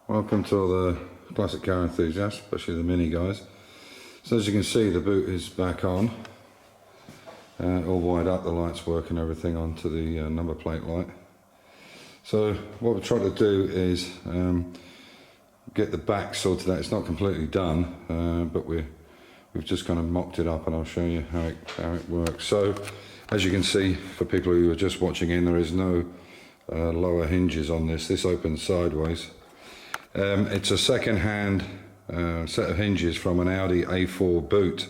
Welcome to all the classic car enthusiasts, especially the Mini guys. So as you can see, the boot is back on, all wired up, the lights work and everything onto the number plate light. So what we're trying to do is get the back sorted out. It's not completely done, but we've just kind of mocked it up, and I'll show you how it works. So as you can see, for people who are just watching in, there is no lower hinges on this. This opens sideways. It's a second-hand set of hinges from an Audi A4 boot,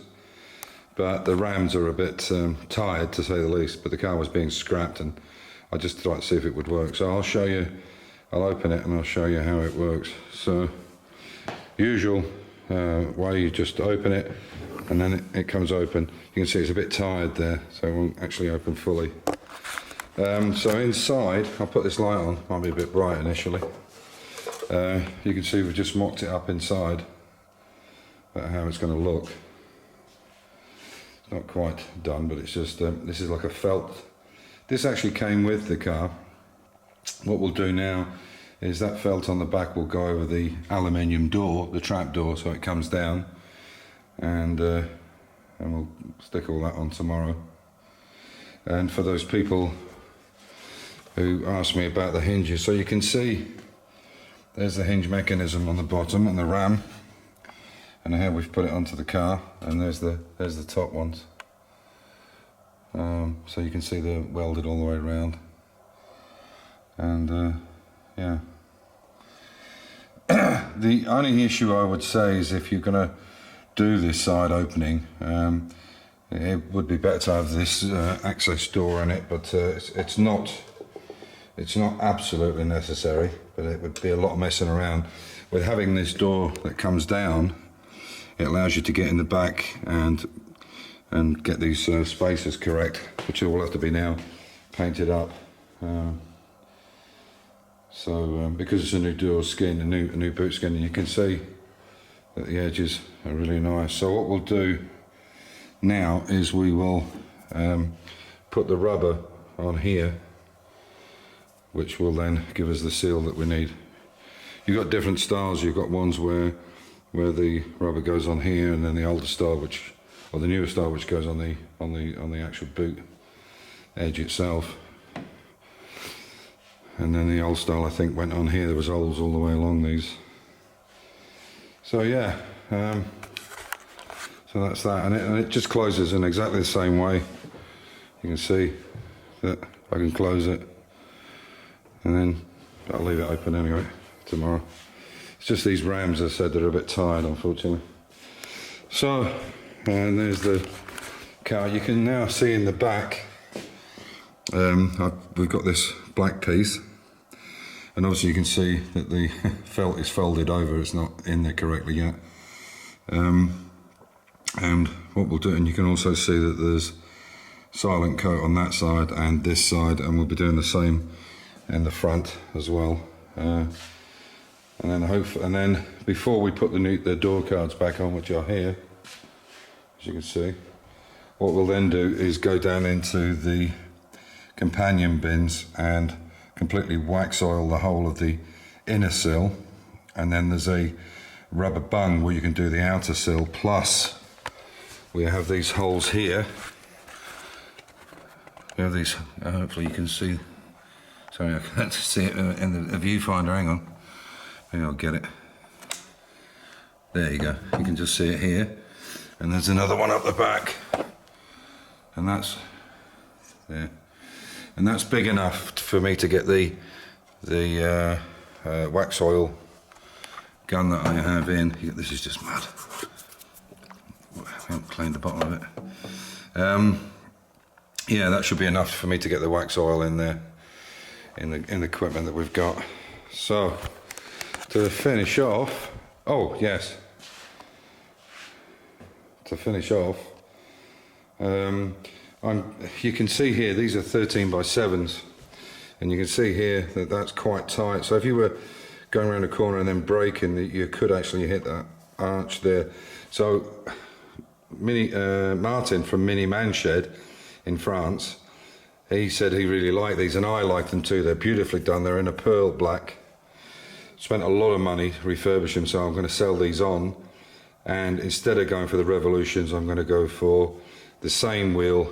but the rams are a bit tired, to say the least, but the car was being scrapped and I just tried to see if it would work. So I'll show you, I'll open it and I'll show you how it works. So usual way, you just open it and then it comes open. You can see it's a bit tired there, so it won't actually open fully. So inside, I'll put this light on, might be a bit bright initially. You can see we've just mocked it up inside, about how it's going to look. It's not quite done, but it's just, this is like a felt. This actually came with the car. What we'll do now is that felt on the back will go over the aluminium door, the trap door, so it comes down, and we'll stick all that on tomorrow. And for those people who asked me about the hinges, so you can see there's the hinge mechanism on the bottom and the ram, and how we've put it onto the car, and there's the top ones. So you can see they're welded all the way around, and yeah. The only issue I would say is if you're going to do this side opening, it would be better to have this access door in it, but it's not absolutely necessary, but it would be a lot of messing around. With having this door that comes down, it allows you to get in the back and get these spaces correct, which will have to be now painted up. Because it's a new door skin, a new boot skin, and you can see that the edges are really nice. So what we'll do now is we will put the rubber on here, which will then give us the seal that we need. You've got different styles. You've got ones where the rubber goes on here, and then the older style, or the newer style, which goes on the actual boot edge itself. And then the old style, I think, went on here. There was holes all the way along these. So yeah, so that's that, and it just closes in exactly the same way. You can see that I can close it, and then I'll leave it open anyway tomorrow. It's just these rams, as I said, that are a bit tired, unfortunately. So, and there's the car. You can now see in the back, we've got this black piece, and obviously you can see that the felt is folded over. It's not in there correctly yet. And what we'll do, and you can also see that there's silent coat on that side and this side, and we'll be doing the same in the front as well. And then before we put the door cards back on, which are here, as you can see, what we'll then do is go down into the companion bins and completely wax oil the whole of the inner sill, and then there's a rubber bung where you can do the outer sill, plus we have these holes here. We have these, hopefully you can see. Sorry, I can't see it in the viewfinder. Hang on, maybe I'll get it. There you go. You can just see it here, and there's another one up the back, and that's there, and that's big enough for me to get the wax oil gun that I have in. This is just mud. I haven't cleaned the bottom of it. Yeah, that should be enough for me to get the wax oil in there, in the equipment that we've got. So to finish off, oh yes, to finish off, you can see here these are 13 by 7s, and you can see here that that's quite tight. So if you were going around a corner and then braking, you could actually hit that arch there. So Martin from Mini Manshed in France, he said he really liked these, and I like them too. They're beautifully done. They're in a pearl black, spent a lot of money refurbishing them, so I'm going to sell these on, and instead of going for the Revolutions, I'm going to go for the same wheel,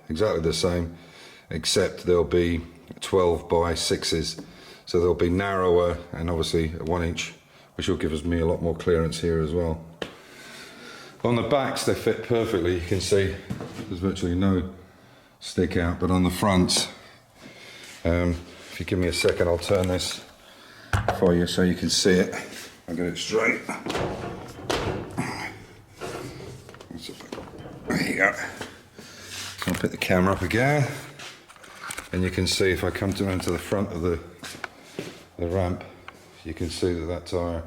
exactly the same, except they'll be 12 by 6s, so they'll be narrower and obviously a 1 inch, which will give us me a lot more clearance here as well. On the backs they fit perfectly, you can see there's virtually no stick out, but on the fronts, if you give me a second, I'll turn this for you so you can see it. I'll get it straight. There you go. So I'll pick the camera up again, and you can see if I come to the front of the ramp, you can see that that tyre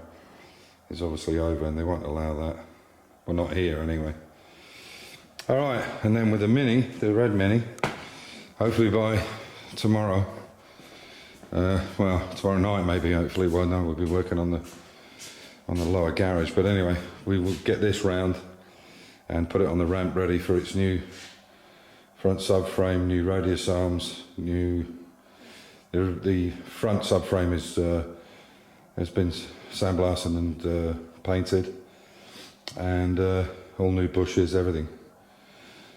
is obviously over, and they won't allow that. Well, not here anyway. Alright, and then with the Mini, the red Mini, hopefully by tomorrow, well, tomorrow night maybe, hopefully, well no, we'll be working on the lower garage, but anyway, we will get this round and put it on the ramp ready for its new front subframe, new radius arms, the front subframe has been sandblasted and painted, and all new bushes, everything.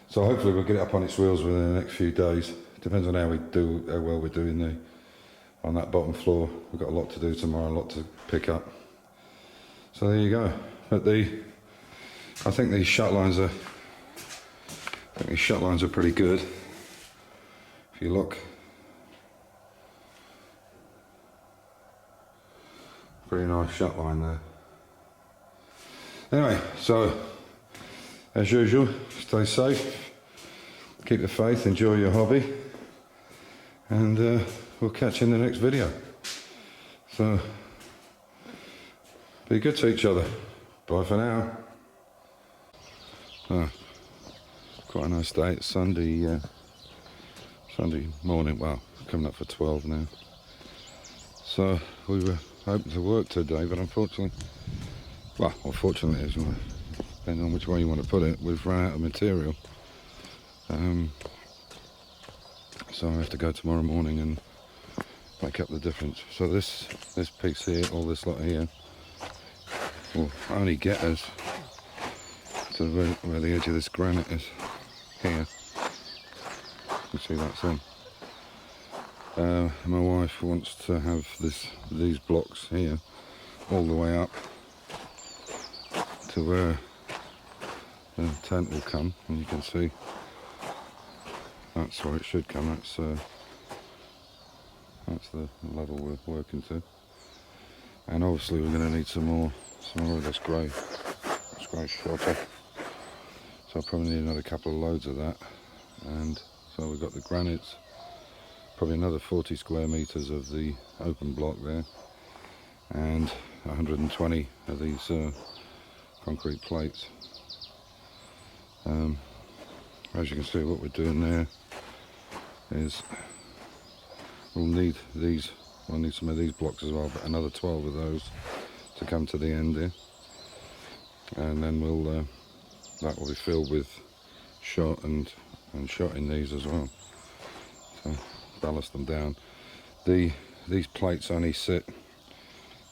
So hopefully we'll get it up on its wheels within the next few days. Depends on how well we're doing on that bottom floor. We've got a lot to do tomorrow, a lot to pick up. So there you go. But I think these shut lines are pretty good. If you look, pretty nice shut line there. Anyway, so as usual, stay safe, keep the faith, enjoy your hobby, and we'll catch you in the next video. So be good to each other. Bye for now. Quite a nice day. It's Sunday morning. Well, coming up for 12 now. So we were hoping to work today, but unfortunately, depending on which way you want to put it, we've run out of material. So I have to go tomorrow morning and make up the difference. So this piece here, all this lot here, will only get us to where the edge of this granite is here. You see that's in. My wife wants to have these blocks here all the way up to where the tent will come, and you can see that's where it should come. That's the level we're working to, and obviously we're going to need some more of this grey shelter. So I'll probably need another couple of loads of that, and so we've got the granites, probably another 40 square meters of the open block there, and 120 of these concrete plates. As you can see, what we're doing there is we'll need some of these blocks as well, but another 12 of those to come to the end here, and then that will be filled with shot and shot in these as well, so ballast them down. These plates only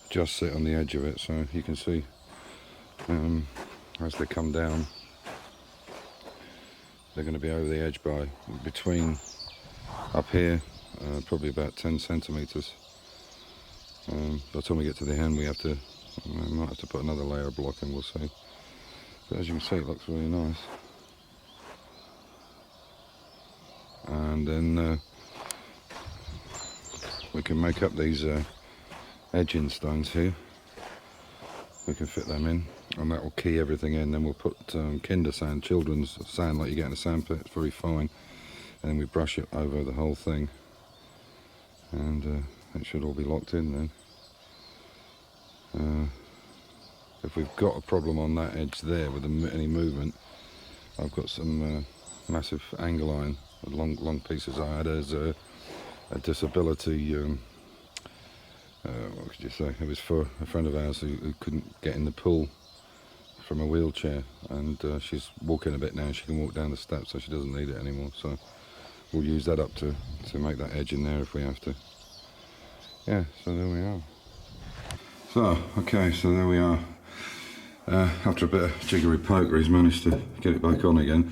just sit on the edge of it, so you can see as they come down, they're going to be over the edge by between up here, probably about 10 centimeters. By the time we get to the end, we might have to put another layer of block in, we'll see. But as you can see, it looks really nice. And then we can make up these edging stones here. We can fit them in, and that will key everything in. Then we'll put kinder sand, children's sand like you get in a sandpit. It's very fine, and then we brush it over the whole thing, and it should all be locked in then. If we've got a problem on that edge there with any movement, I've got some massive angle iron, long pieces I had as a disability. What could you say? It was for a friend of ours who couldn't get in the pool from a wheelchair, and she's walking a bit now. She can walk down the steps, so she doesn't need it anymore. So we'll use that up to make that edge in there if we have to. Yeah, so there we are. So, okay, so there we are. After a bit of jiggery poker, he's managed to get it back on again.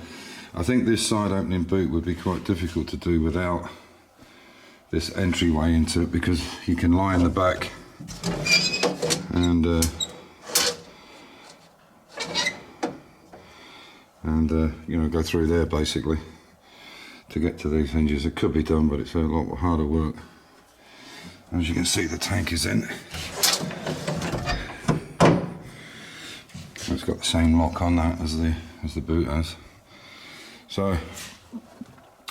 I think this side opening boot would be quite difficult to do without this entryway into it, because you can lie in the back and you know, go through there basically to get to these hinges. It could be done, but it's a lot harder work. As you can see, the tank is in. It's got the same lock on that as the boot has. So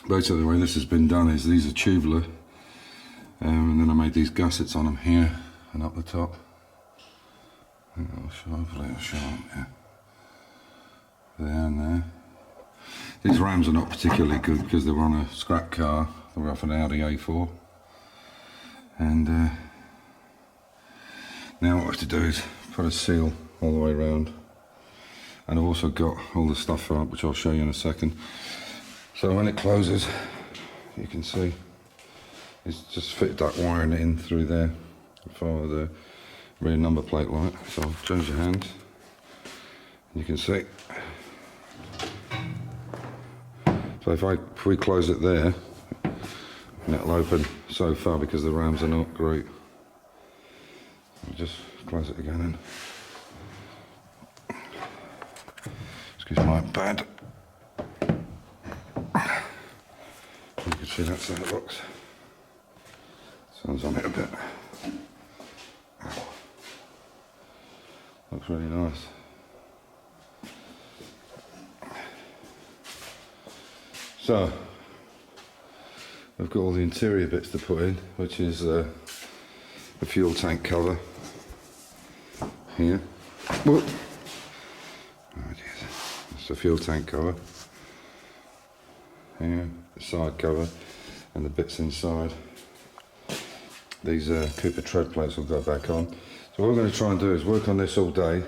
basically the way this has been done is these are tubular, and then I made these gussets on them here and up the top. Hopefully it'll show up, yeah. There and there. These rams are not particularly good because they were on a scrap car. They were off an Audi A4. And now what I have to do is put a seal all the way around. And I've also got all the stuff for it, which I'll show you in a second. So when it closes, you can see it's just fit that wiring in through there for the rear number plate light. So I'll change your hands. You can see. So if we close it there, it'll open so far because the rams are not great. I'll just close it again in. Excuse my bad. You can see that's in the box. Sun's on it a bit. Looks really nice. So, I've got all the interior bits to put in, which is the fuel tank cover here. Whoop. Oh dear. It's the fuel tank cover here, the side cover, and the bits inside. These Cooper tread plates will go back on. So what we're going to try and do is work on this all day,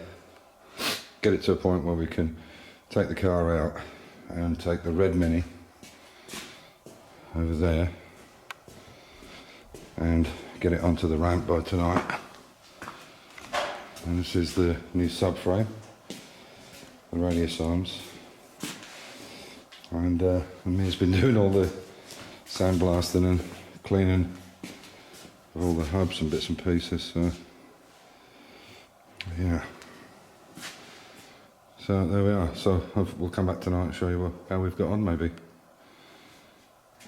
get it to a point where we can take the car out and take the red Mini over there and get it onto the ramp by tonight. And this is the new subframe, the radius arms, and Amir's been doing all the sandblasting and cleaning of all the hubs and bits and pieces, so yeah. So there we are. So we'll come back tonight and show you how we've got on maybe.